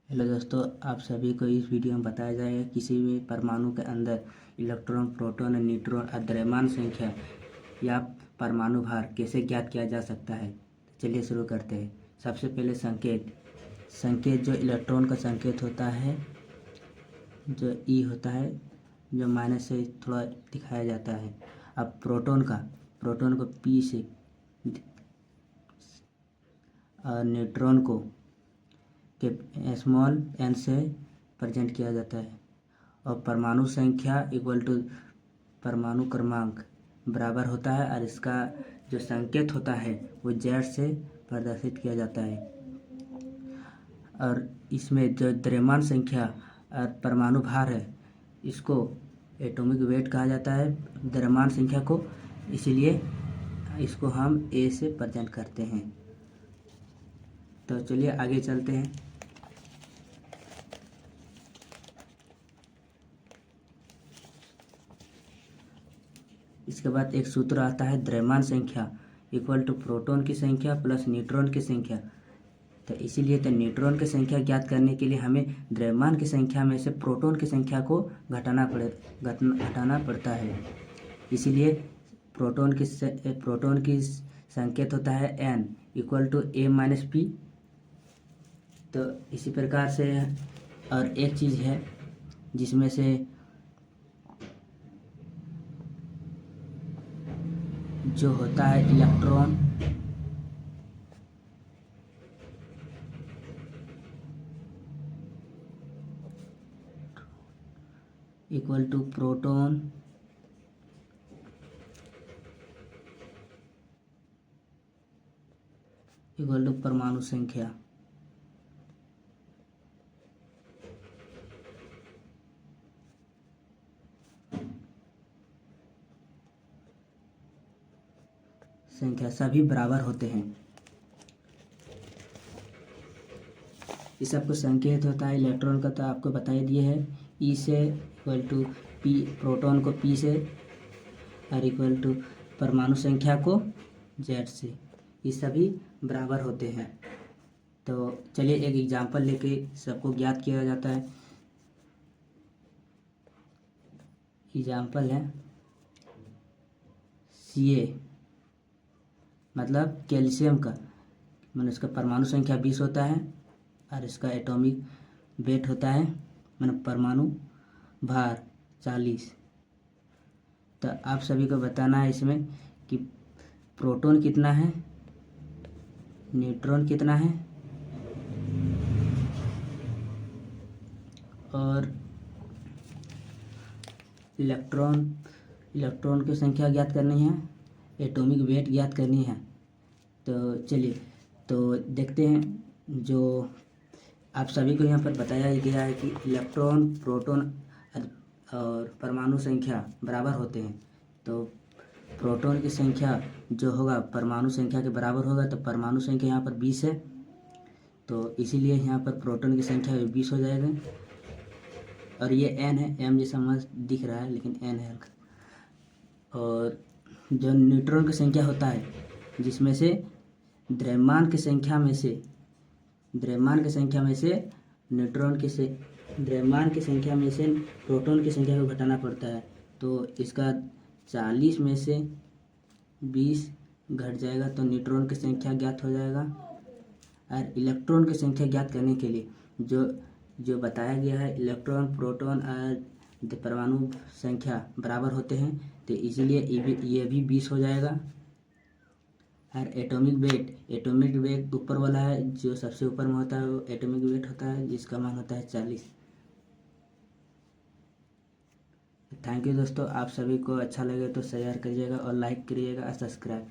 Hello दोस्तों, आप सभी को इस वीडियो में बताया जाएगा किसी भी परमाणु के अंदर इलेक्ट्रॉन, प्रोटॉन, न्यूट्रॉन और द्रव्यमान संख्या या परमाणु भार कैसे ज्ञात किया जा सकता है। चलिए शुरू करते हैं। सबसे पहले संकेत जो इलेक्ट्रॉन का संकेत होता है, जो ई होता है, जो माइनस से थोड़ा दिखाया जाता है। अब प्रोटॉन को पी से और न्यूट्रॉन को के स्मॉल एन से प्रेजेंट किया जाता है। और परमाणु संख्या इक्वल टू परमाणु क्रमांक बराबर होता है और इसका जो संकेत होता है वो जेड से प्रदर्शित किया जाता है। और इसमें जो द्रव्यमान संख्या और परमाणु भार है, इसको एटॉमिक वेट कहा जाता है द्रव्यमान संख्या को, इसीलिए इसको हम ए से प्रेजेंट करते हैं। तो चलिए आगे चलते हैं। इसके बाद एक सूत्र आता है द्रव्यमान संख्या इक्वल टू प्रोटॉन की संख्या प्लस न्यूट्रॉन की संख्या। तो इसीलिए न्यूट्रॉन की संख्या ज्ञात करने के लिए हमें द्रव्यमान की संख्या में से प्रोटॉन की संख्या को घटाना पड़ता है। इसीलिए प्रोटॉन की संकेत होता है n equal to a minus P. तो इसी प्रकार से और एक चीज़ है जिसमें से जो होता है electron equal to proton equal to परमाणु संख्या। सभी बराबर होते हैं। इस सबको संकेत होता है इलेक्ट्रॉन का, तो आपको बता ही दिए है। ई से इक्वल टू पी, प्रोटॉन को पी से और इक्वल टू परमाणु संख्या को जेड से, ये सभी बराबर होते हैं। तो चलिए एक एग्जांपल लेके सबको ज्ञात किया जाता है। एग्जांपल है Ca, मतलब कैल्शियम का, मतलब इसका परमाणु संख्या 20 होता है और इसका एटॉमिक वेट होता है, मतलब परमाणु भार 40। तो आप सभी को बताना है इसमें कि प्रोटॉन कितना है, न्यूट्रॉन कितना है और इलेक्ट्रॉन की संख्या ज्ञात करनी है, एटॉमिक वेट ज्ञात करनी है। तो चलिए तो देखते हैं। जो आप सभी को यहाँ पर बताया गया है कि इलेक्ट्रॉन, प्रोटॉन और परमाणु संख्या बराबर होते हैं। तो प्रोटॉन की संख्या जो होगा परमाणु संख्या के बराबर होगा, तो परमाणु संख्या यहाँ पर 20 है, तो इसीलिए यहाँ पर प्रोटॉन की संख्या 20 हो जाएगा। और ये n है, m जैसा मस्त दिख रहा है लेकिन n है। और जो न्यूट्रॉन की संख्या होता है, जिसमें से द्रव्यमान की संख्या में से न्यूट्रॉन की द्रव्यमान की संख्या में से प्रोटॉन की संख्या को घटाना पड़ता है। तो इसका 40 में से 20 घट जाएगा तो न्यूट्रॉन की संख्या ज्ञात हो जाएगा। और इलेक्ट्रॉन की संख्या ज्ञात करने के लिए जो बताया गया है, इलेक्ट्रॉन, प्रोटॉन और परमाणु संख्या बराबर होते हैं, तो इसीलिए ये भी 20 हो जाएगा। और एटॉमिक वेट ऊपर वाला है, जो सबसे ऊपर में होता है वो एटॉमिक वेट होता है, जिसका मान होता है 40। थैंक यू दोस्तों, आप सभी को अच्छा लगे तो शेयर करिएगा और लाइक करिएगा और सब्सक्राइब।